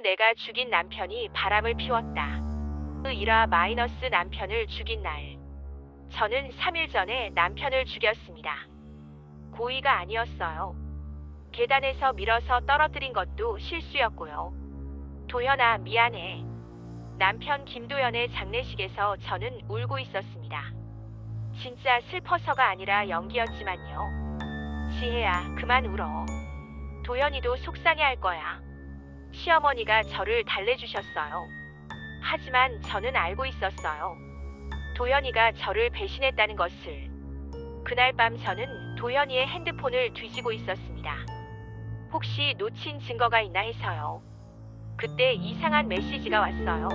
내가 죽인 남편이 바람을 피웠다. 일화 마이너스 남편을 죽인 날. 저는 3일 전에 남편을 죽였습니다. 고의가 아니었어요. 계단에서 밀어서 떨어뜨린 것도 실수였고요. 도현아, 미안해. 남편 김도현의 장례식에서 저는 울고 있었습니다. 진짜 슬퍼서가 아니라 연기였지만요. 지혜야, 그만 울어. 도현이도 속상해할 거야. 시어머니가 저를 달래주셨어요. 하지만 저는 알고 있었어요. 도현이가 저를 배신했다는 것을. 그날 밤 저는 도현이의 핸드폰을 뒤지고 있었습니다. 혹시 놓친 증거가 있나 해서요. 그때 이상한 메시지가 왔어요.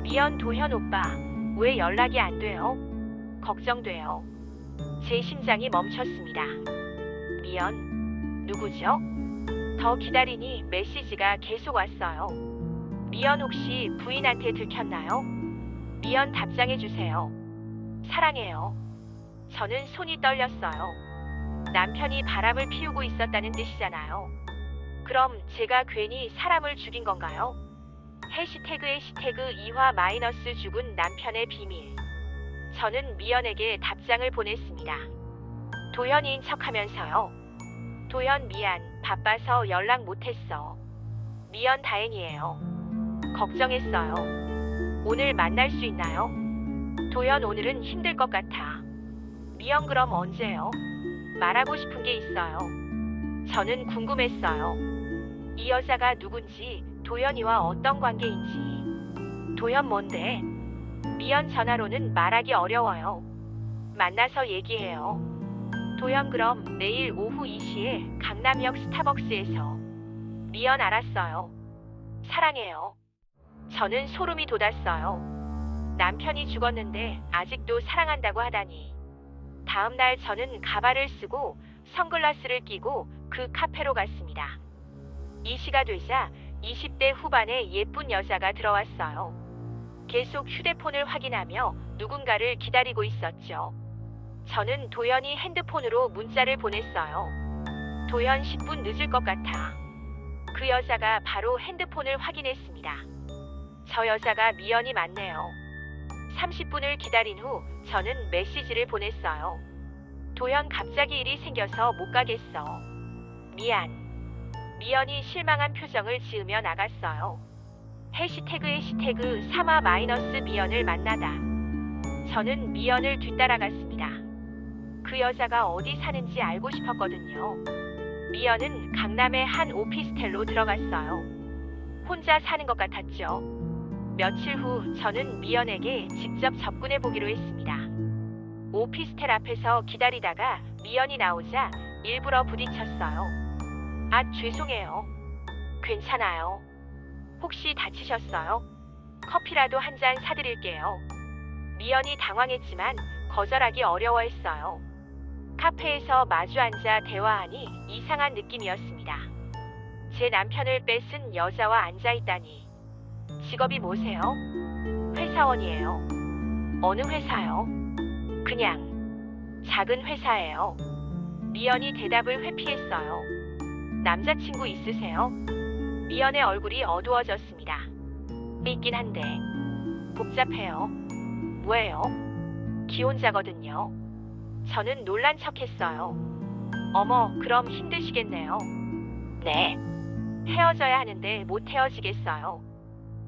미연 도현 오빠, 왜 연락이 안 돼요? 걱정돼요. 제 심장이 멈췄습니다. 미연, 누구죠? 더 기다리니 메시지가 계속 왔어요. 미연 혹시 부인한테 들켰나요? 미연 답장해주세요. 사랑해요. 저는 손이 떨렸어요. 남편이 바람을 피우고 있었다는 뜻이잖아요. 그럼 제가 괜히 사람을 죽인 건가요? 해시태그 이화 마이너스 죽은 남편의 비밀. 저는 미연에게 답장을 보냈습니다. 도현이인 척하면서요. 도현 미안, 바빠서 연락 못했어. 미연 다행이에요. 걱정했어요. 오늘 만날 수 있나요? 도현 오늘은 힘들 것 같아. 미연 그럼 언제요? 말하고 싶은 게 있어요. 저는 궁금했어요. 이 여자가 누군지, 도현이와 어떤 관계인지. 도현 뭔데? 미연 전화로는 말하기 어려워요. 만나서 얘기해요. 도현 그럼 내일 오후 2시에 강남역 스타벅스에서. 미연 알았어요. 사랑해요. 저는 소름이 돋았어요. 남편이 죽었는데 아직도 사랑한다고 하다니. 다음 날 저는 가발을 쓰고 선글라스를 끼고 그 카페로 갔습니다. 2시가 되자 20대 후반의 예쁜 여자가 들어왔어요. 계속 휴대폰을 확인하며 누군가를 기다리고 있었죠. 저는 도현이 핸드폰으로 문자를 보냈어요. 도현 10분 늦을 것 같아. 그 여자가 바로 핸드폰을 확인했습니다. 저 여자가 미연이 맞네요. 30분을 기다린 후 저는 메시지를 보냈어요. 도현 갑자기 일이 생겨서 못 가겠어. 미안. 미연이 실망한 표정을 지으며 나갔어요. 해시태그 3화 마이너스 미연을 만나다. 저는 미연을 뒤따라갔습니다. 그 여자가 어디 사는지 알고 싶었거든요. 미연은 강남의 한 오피스텔로 들어갔어요. 혼자 사는 것 같았죠. 며칠 후 저는 미연에게 직접 접근해 보기로 했습니다. 오피스텔 앞에서 기다리다가 미연이 나오자 일부러 부딪혔어요. 아, 죄송해요. 괜찮아요. 혹시 다치셨어요? 커피라도 한 잔 사드릴게요. 미연이 당황했지만 거절하기 어려워했어요. 카페에서 마주 앉아 대화하니 이상한 느낌이었습니다. 제 남편을 뺏은 여자와 앉아있다니. 직업이 뭐세요? 회사원이에요. 어느 회사요? 그냥 작은 회사예요. 미연이 대답을 회피했어요. 남자친구 있으세요? 미연의 얼굴이 어두워졌습니다. 있긴 한데 복잡해요. 뭐예요? 기혼자거든요. 저는 놀란 척했어요. 어머, 그럼 힘드시겠네요. 네. 헤어져야 하는데 못 헤어지겠어요.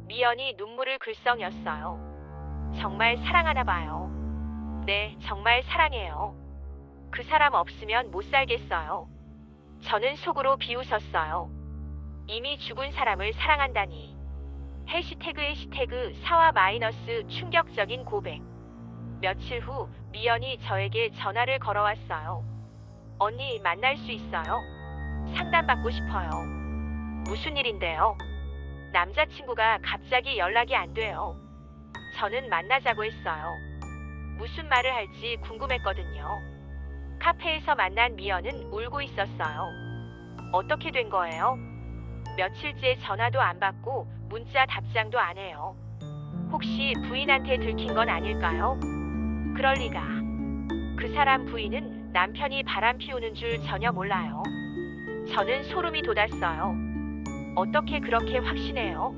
미연이 눈물을 글썽였어요. 정말 사랑하나 봐요. 네, 정말 사랑해요. 그 사람 없으면 못 살겠어요. 저는 속으로 비웃었어요. 이미 죽은 사람을 사랑한다니. 해시태그 4화 마이너스 충격적인 고백. 며칠 후 미연이 저에게 전화를 걸어왔어요. 언니 만날 수 있어요? 상담받고 싶어요. 무슨 일인데요? 남자친구가 갑자기 연락이 안 돼요. 저는 만나자고 했어요. 무슨 말을 할지 궁금했거든요. 카페에서 만난 미연은 울고 있었어요. 어떻게 된 거예요? 며칠째 전화도 안 받고 문자 답장도 안 해요. 혹시 부인한테 들킨 건 아닐까요? 그럴 리가. 그 사람 부인은 남편이 바람 피우는 줄 전혀 몰라요. 저는 소름이 돋았어요. 어떻게 그렇게 확신해요?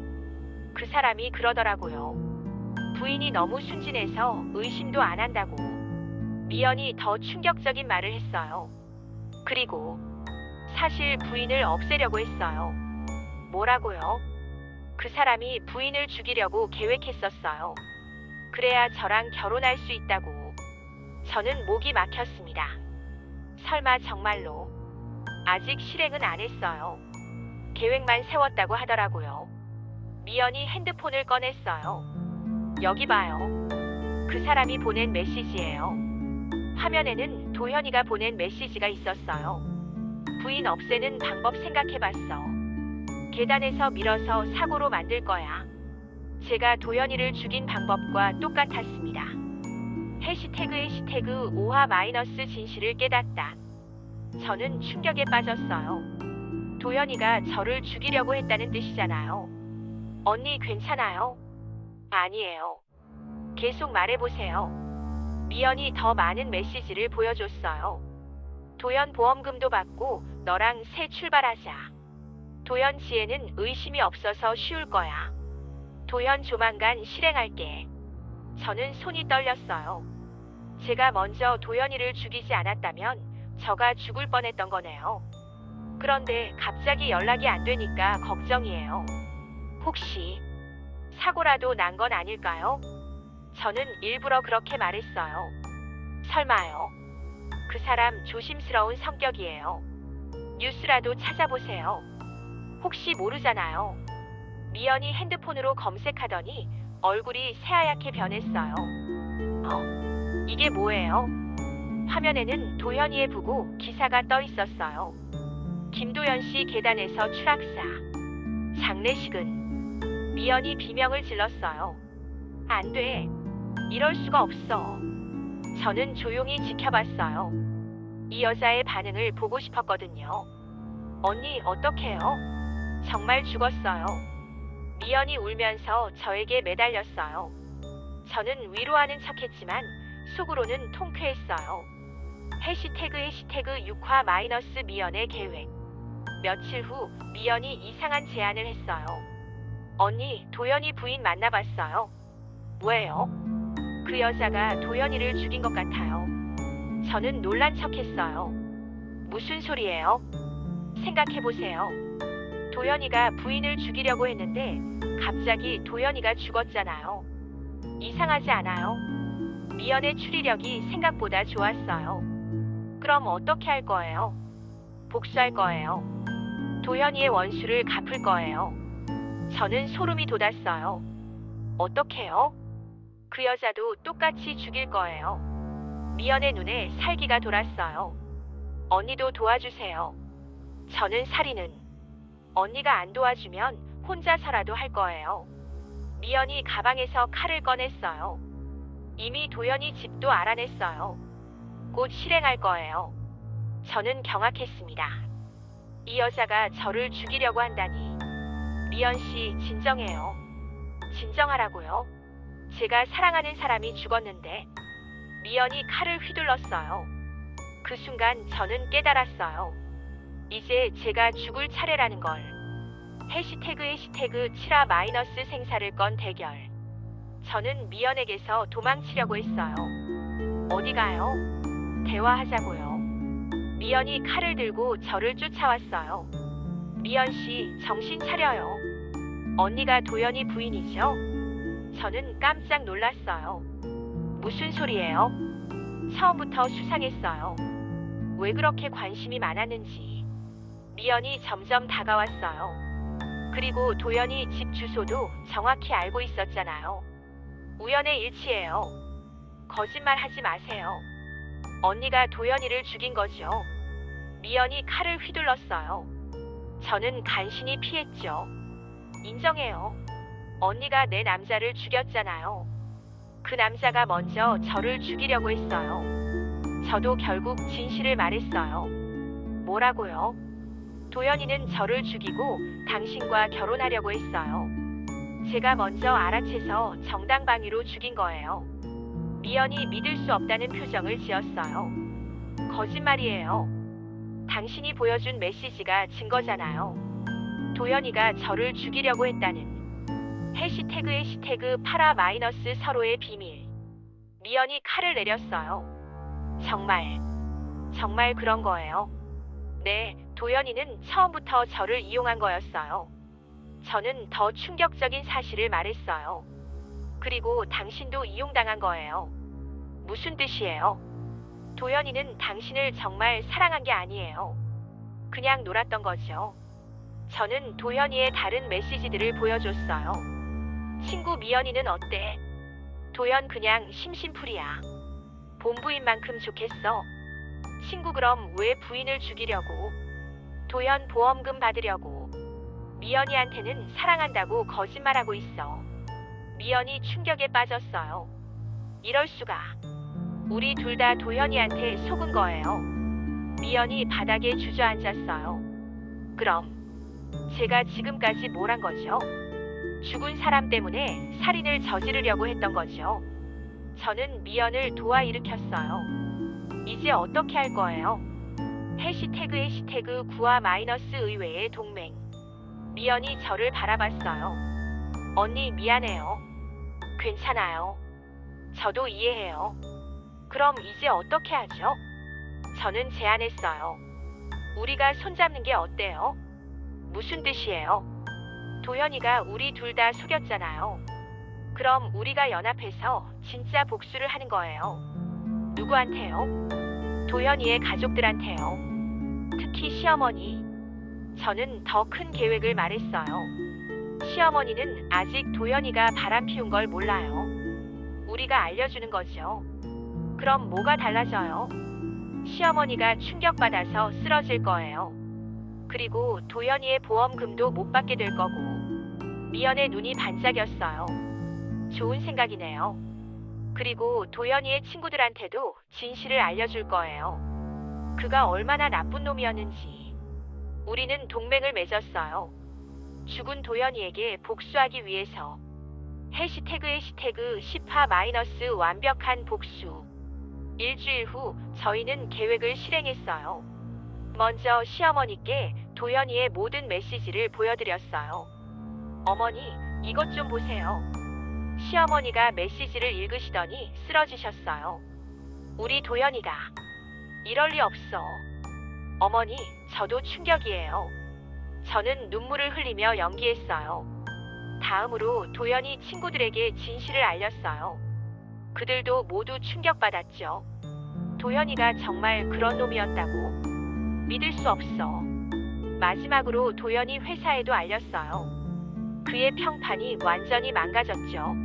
그 사람이 그러더라고요. 부인이 너무 순진해서 의심도 안 한다고. 미연이 더 충격적인 말을 했어요. 그리고 사실 부인을 없애려고 했어요. 뭐라고요? 그 사람이 부인을 죽이려고 계획했었어요. 그래야 저랑 결혼할 수 있다고. 저는 목이 막혔습니다. 설마 정말로? 아직 실행은 안 했어요. 계획만 세웠다고 하더라고요. 미연이 핸드폰을 꺼냈어요. 여기 봐요. 그 사람이 보낸 메시지예요. 화면에는 도현이가 보낸 메시지가 있었어요. 부인 없애는 방법 생각해봤어. 계단에서 밀어서 사고로 만들 거야. 제가 도현이를 죽인 방법과 똑같았습니다. 해시태그 오화 마이너스 진실을 깨닫다. 저는 충격에 빠졌어요. 도현이가 저를 죽이려고 했다는 뜻이잖아요. 언니 괜찮아요? 아니에요. 계속 말해보세요. 미연이 더 많은 메시지를 보여줬어요. 도현 보험금도 받고 너랑 새 출발하자. 도현 지혜는 의심이 없어서 쉬울 거야. 도현 조만간 실행할게. 저는 손이 떨렸어요. 제가 먼저 도현이를 죽이지 않았다면 저가 죽을 뻔했던 거네요. 그런데 갑자기 연락이 안 되니까 걱정이에요. 혹시 사고라도 난 건 아닐까요? 저는 일부러 그렇게 말했어요. 설마요. 그 사람 조심스러운 성격이에요. 뉴스라도 찾아보세요. 혹시 모르잖아요. 미연이 핸드폰으로 검색하더니 얼굴이 새하얗게 변했어요. 이게 뭐예요? 화면에는 도현이의 부고 기사가 떠 있었어요. 김도연 씨 계단에서 추락사. 장례식은. 미연이 비명을 질렀어요. 안 돼. 이럴 수가 없어. 저는 조용히 지켜봤어요. 이 여자의 반응을 보고 싶었거든요. 언니 어떡해요? 정말 죽었어요. 미연이 울면서 저에게 매달렸어요. 저는 위로하는 척했지만 속으로는 통쾌했어요. 해시태그 6화 마이너스 미연의 계획. 며칠 후 미연이 이상한 제안을 했어요. 언니, 도연이 부인 만나봤어요. 왜요? 그 여자가 도연이를 죽인 것 같아요. 저는 놀란 척했어요. 무슨 소리예요? 생각해보세요. 도연이가 부인을 죽이려고 했는데 갑자기 도연이가 죽었잖아요. 이상하지 않아요? 미연의 추리력이 생각보다 좋았어요. 그럼 어떻게 할 거예요? 복수할 거예요. 도연이의 원수를 갚을 거예요. 저는 소름이 돋았어요. 어떻게요? 그 여자도 똑같이 죽일 거예요. 미연의 눈에 살기가 돌았어요. 언니도 도와주세요. 저는 살인은 언니가 안 도와주면 혼자서라도 할 거예요. 미연이 가방에서 칼을 꺼냈어요. 이미 도연이 집도 알아냈어요. 곧 실행할 거예요. 저는 경악했습니다. 이 여자가 저를 죽이려고 한다니. 미연 씨, 진정해요. 진정하라고요. 제가 사랑하는 사람이 죽었는데. 미연이 칼을 휘둘렀어요. 그 순간 저는 깨달았어요. 이제 제가 죽을 차례라는 걸. 해시태그 7화 마이너스 생사를 건 대결. 저는 미연에게서 도망치려고 했어요. 어디 가요? 대화하자고요. 미연이 칼을 들고 저를 쫓아왔어요. 미연 씨, 정신 차려요. 언니가 도연이 부인이죠? 저는 깜짝 놀랐어요. 무슨 소리예요? 처음부터 수상했어요. 왜 그렇게 관심이 많았는지. 미연이 점점 다가왔어요. 그리고 도연이 집 주소도 정확히 알고 있었잖아요. 우연의 일치예요. 거짓말 하지 마세요. 언니가 도연이를 죽인 거죠. 미연이 칼을 휘둘렀어요. 저는 간신히 피했죠. 인정해요. 언니가 내 남자를 죽였잖아요. 그 남자가 먼저 저를 죽이려고 했어요. 저도 결국 진실을 말했어요. 뭐라고요? 도연이는 저를 죽이고 당신과 결혼하려고 했어요. 제가 먼저 알아채서 정당방위로 죽인 거예요. 미연이 믿을 수 없다는 표정을 지었어요. 거짓말이에요. 당신이 보여준 메시지가 증거잖아요. 도연이가 저를 죽이려고 했다는 해시태그 파라 마이너스 서로의 비밀. 미연이 칼을 내렸어요. 정말 그런 거예요. 네, 도연이는 처음부터 저를 이용한 거였어요. 저는 더 충격적인 사실을 말했어요. 그리고 당신도 이용당한 거예요. 무슨 뜻이에요? 도연이는 당신을 정말 사랑한 게 아니에요. 그냥 놀았던 거죠. 저는 도연이의 다른 메시지들을 보여줬어요. 친구 미연이는 어때? 도연 그냥 심심풀이야. 본부인만큼 좋겠어. 친구 그럼 왜 부인을 죽이려고? 도연 보험금 받으려고. 미연이한테는 사랑한다고 거짓말하고 있어. 미연이 충격에 빠졌어요. 이럴 수가. 우리 둘 다 도연이한테 속은 거예요. 미연이 바닥에 주저앉았어요. 그럼 제가 지금까지 뭘 한 거죠? 죽은 사람 때문에 살인을 저지르려고 했던 거죠. 저는 미연을 도와 일으켰어요. 이제 어떻게 할 거예요? 해시태그 구와 마이너스 의외의 동맹. 미연이 저를 바라봤어요. 언니 미안해요. 괜찮아요. 저도 이해해요. 그럼 이제 어떻게 하죠? 저는 제안했어요. 우리가 손잡는 게 어때요? 무슨 뜻이에요? 도연이가 우리 둘 다 속였잖아요. 그럼 우리가 연합해서 진짜 복수를 하는 거예요. 누구한테요? 도연이의 가족들한테요. 특히 시어머니. 저는 더 큰 계획을 말했어요. 시어머니는 아직 도연이가 바람 피운 걸 몰라요. 우리가 알려주는 거죠. 그럼 뭐가 달라져요? 시어머니가 충격받아서 쓰러질 거예요. 그리고 도연이의 보험금도 못 받게 될 거고. 미연의 눈이 반짝였어요. 좋은 생각이네요. 그리고 도연이의 친구들한테도 진실을 알려줄 거예요. 그가 얼마나 나쁜 놈이었는지. 우리는 동맹을 맺었어요. 죽은 도연이에게 복수하기 위해서. 해시태그 10화 마이너스 완벽한 복수. 일주일 후 저희는 계획을 실행했어요. 먼저 시어머니께 도연이의 모든 메시지를 보여드렸어요. 어머니, 이것 좀 보세요. 시어머니가 메시지를 읽으시더니 쓰러지셨어요. 우리 도연이가. 이럴 리 없어. 어머니, 저도 충격이에요. 저는 눈물을 흘리며 연기했어요. 다음으로 도연이 친구들에게 진실을 알렸어요. 그들도 모두 충격받았죠. 도연이가 정말 그런 놈이었다고. 믿을 수 없어. 마지막으로 도연이 회사에도 알렸어요. 그의 평판이 완전히 망가졌죠.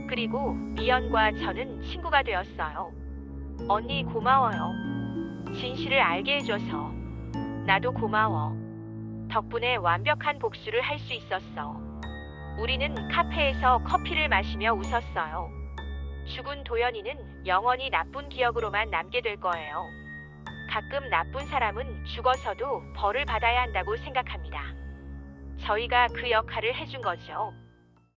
그리고 미연과 저는 친구가 되었어요. 언니 고마워요. 진실을 알게 해줘서. 나도 고마워. 덕분에 완벽한 복수를 할 수 있었어. 우리는 카페에서 커피를 마시며 웃었어요. 죽은 도연이는 영원히 나쁜 기억으로만 남게 될 거예요. 가끔 나쁜 사람은 죽어서도 벌을 받아야 한다고 생각합니다. 저희가 그 역할을 해준 거죠.